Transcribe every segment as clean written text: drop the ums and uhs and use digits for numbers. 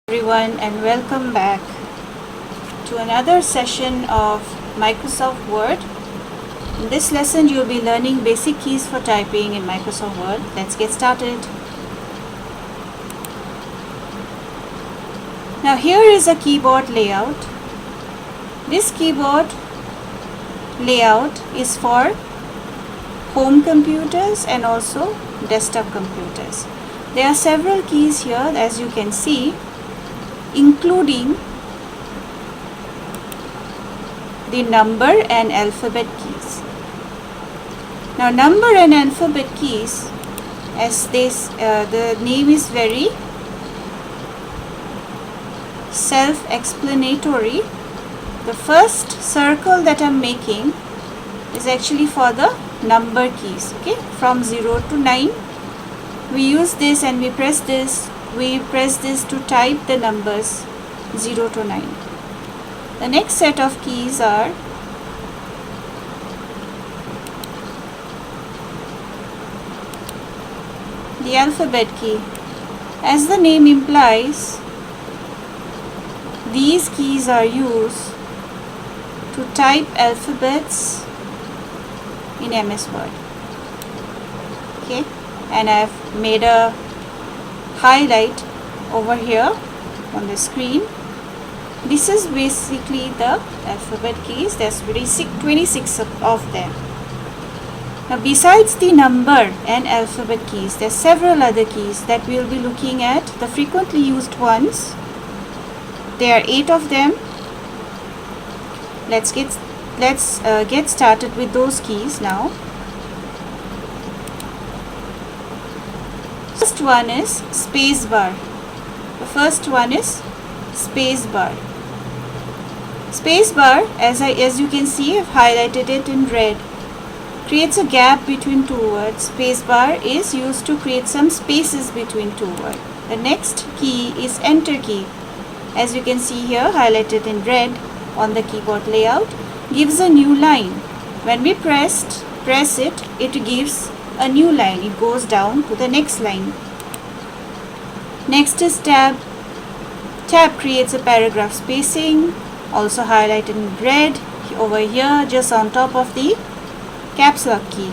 Everyone, and welcome back to another session of Microsoft Word. In this lesson you'll be learning basic keys for typing in Microsoft Word. Let's get started. Now here is a keyboard layout. This keyboard layout is for home computers and also desktop computers. There are several keys here, as you can see, including the number and alphabet keys. Now number and alphabet keys, as the name is very self-explanatory. The first circle that I'm making is actually for the number keys. Okay, from 0 to 9 we use this, and we press this to type the numbers 0 to 9. The next set of keys are the alphabet key. As the name implies, these keys are used to type alphabets in MS Word. Okay, and I've made a highlight over here on the screen. This is basically the alphabet keys. There's 26 of them. Now besides the number and alphabet keys, there are several other keys that we'll be looking at, the frequently used ones. There are 8 of them. Let's get started with those keys now. First one is space bar. The first one is space bar. Space bar, as you can see, I've highlighted it in red, creates a gap between two words. Space bar is used to create some spaces between two words. The next key is enter key. As you can see here, highlighted in red on the keyboard layout, gives a new line. When we press it, it gives a new line. It goes down to the next line. Next is tab. Tab creates a paragraph spacing, also highlighted in red over here, just on top of the caps lock key.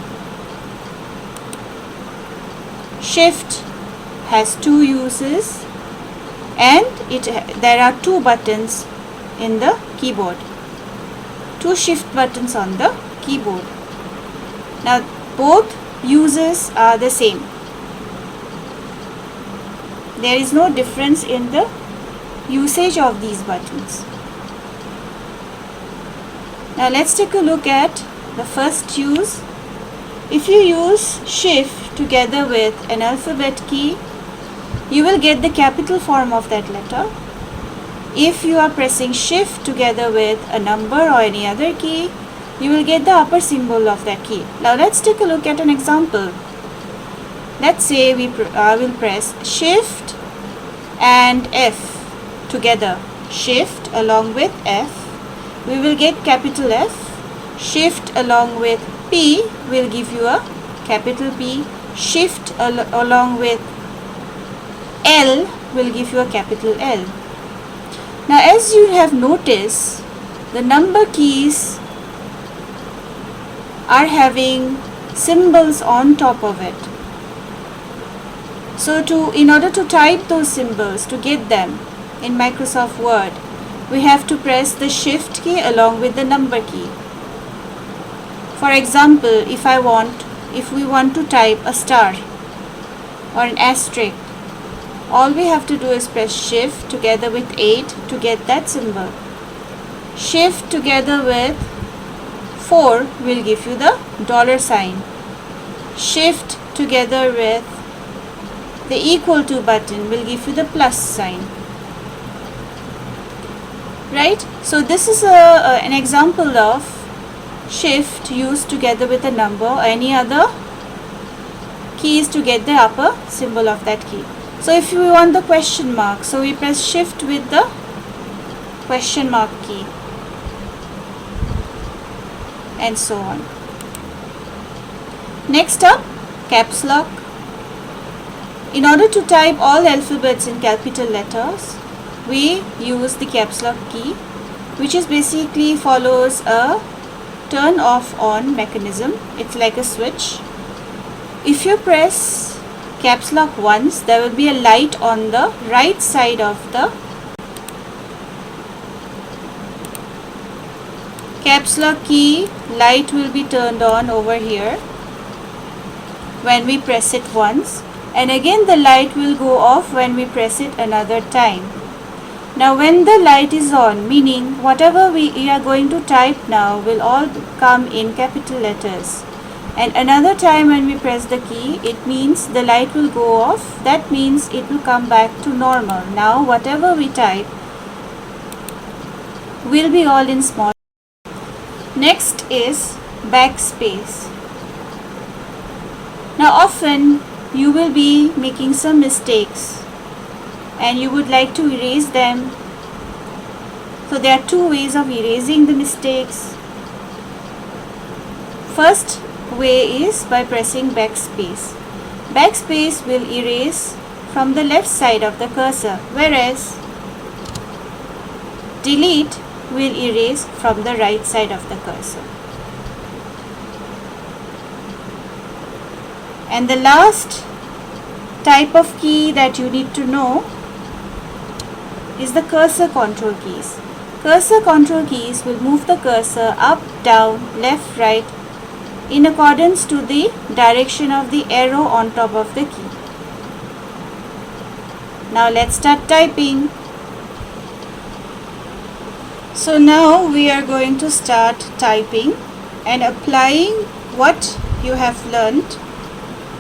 Shift has 2 uses, and there are 2 buttons in the keyboard. 2 shift buttons on the keyboard. Now both uses are the same. There is no difference in the usage of these buttons. Now let's take a look at the first use. If you use shift together with an alphabet key, you will get the capital form of that letter. If you are pressing shift together with a number or any other key, you will get the upper symbol of that key. Now let's take a look at an example. Let's say I will press shift and F together. Shift along with F, we will get capital F. Shift along with P will give you a capital P. Shift along with L will give you a capital L. Now as you have noticed, the number keys are having symbols on top of it. So in order to type those symbols, to get them in Microsoft Word, we have to press the shift key along with the number key. For example, if we want to type a star or an asterisk, all we have to do is press shift together with 8 to get that symbol. Shift together with 4 will give you the $sign. Shift together with the equal to button will give you the plus sign. Right? So this is an example of shift used together with a number or any other keys to get the upper symbol of that key. So if we want the question mark, so we press shift with the question mark key, and so on. Next up, caps lock. In order to type all alphabets in capital letters, we use the caps lock key, which is basically follows a turn off on mechanism. It's like a switch. If you press caps lock once, there will be a light on the right side of the caps lock key. Light will be turned on over here when we press it once, and again the light will go off when we press it another time. Now when the light is on, meaning whatever we are going to type now will all come in capital letters, and another time when we press the key, it means the light will go off. That means it will come back to normal. Now whatever we type will be all in small. Next is backspace. Now often you will be making some mistakes and you would like to erase them. So there are two ways of erasing the mistakes. First way is by pressing backspace. Backspace will erase from the left side of the cursor, whereas delete will erase from the right side of the cursor. And the last type of key that you need to know is the cursor control keys. Cursor control keys will move the cursor up, down, left, right in accordance to the direction of the arrow on top of the key. Now let's start typing. So now we are going to start typing and applying what you have learned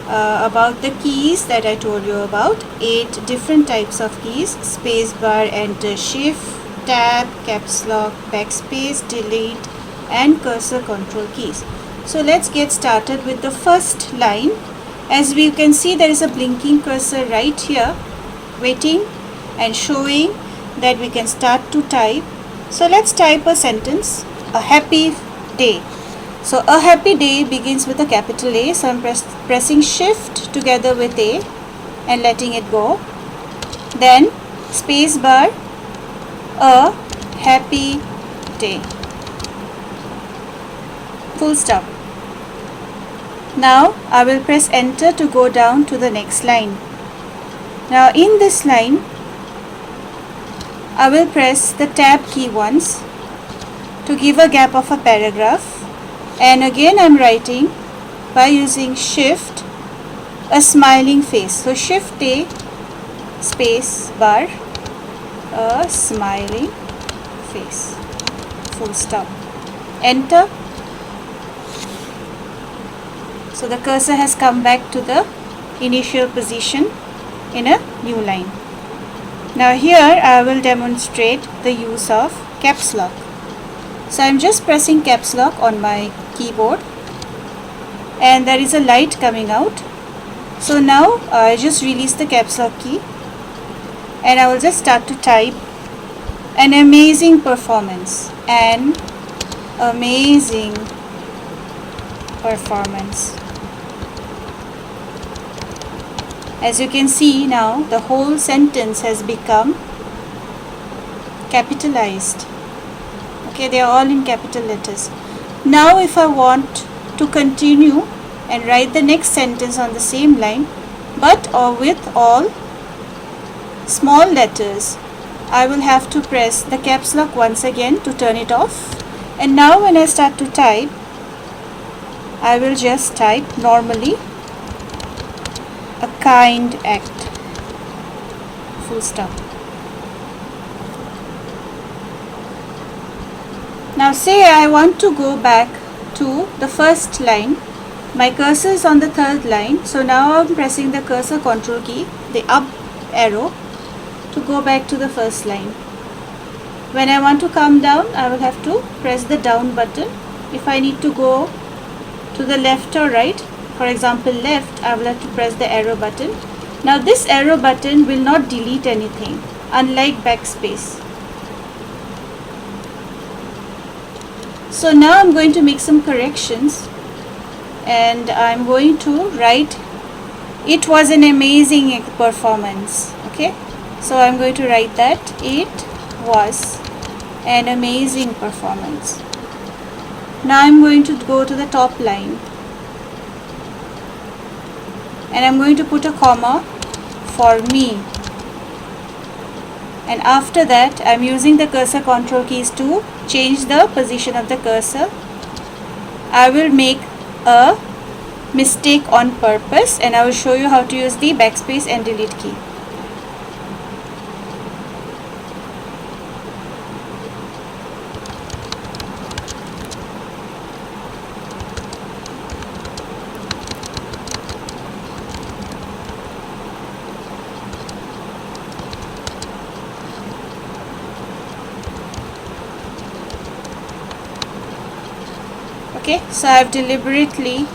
about the keys that I told you about. 8 different types of keys: space bar, enter, shift, tab, caps lock, backspace, delete and cursor control keys. So let's get started with the first line. As we can see, there is a blinking cursor right here waiting and showing that we can start to type. So let's type a sentence: a happy day. So a happy day begins with a capital A. So I'm pressing shift together with A and letting it go. Then space bar, a happy day, full stop. Now I will press enter to go down to the next line. Now in this line I will press the tab key once to give a gap of a paragraph, and again I'm writing by using shift a smiling face. So shift A, space bar, a smiling face, full stop, enter. So the cursor has come back to the initial position in a new line. Now here I will demonstrate the use of caps lock. So I'm just pressing caps lock on my keyboard and there is a light coming out. So now I just release the caps lock key and I will just start to type. An amazing performance, an amazing performance. As you can see now, the whole sentence has become capitalized. Okay, they are all in capital letters. Now if I want to continue and write the next sentence on the same line but with all small letters, I will have to press the caps lock once again to turn it off. And now when I start to type, I will just type normally, a kind act, full stop. Now say I want to go back to the first line. My cursor is on the third line, so now I'm pressing the cursor control key, the up arrow, to go back to the first line. When I want to come down, I will have to press the down button. If I need to go to the left or right, for example left, I will have to press the arrow button. Now this arrow button will not delete anything, unlike backspace. So now I'm going to make some corrections and I'm going to write, it was an amazing performance. Okay, So I'm going to write that it was an amazing performance. Now I'm going to go to the top line and I'm going to put a comma for me, and after that I'm using the cursor control keys to change the position of the cursor. I will make a mistake on purpose and I will show you how to use the backspace and delete key. Okay, so I have deliberately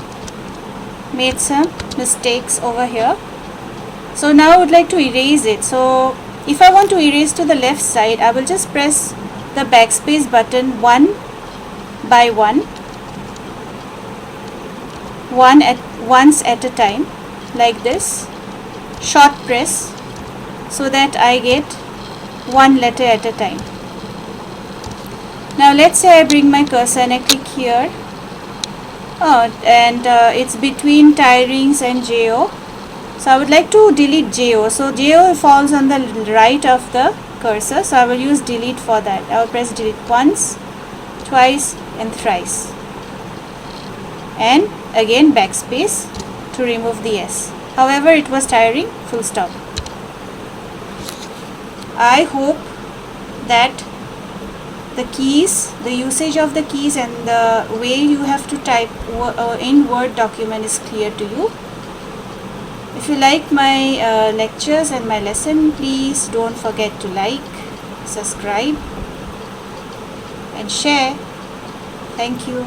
made some mistakes over here. So now I would like to erase it. So if I want to erase to the left side, I will just press the backspace button one by one, once at a time, like this, short press, so that I get one letter at a time. Now let's say I bring my cursor and I click here. It's between tie rings and JO. So I would like to delete JO. So JO falls on the right of the cursor. So I will use delete for that. I will press delete once, twice and thrice. And again backspace to remove the S. However, it was tiring, full stop. I hope that the keys, the usage of the keys and the way you have to type in Word document is clear to you. If you like my lectures and my lesson, please don't forget to like, subscribe and share. Thank you.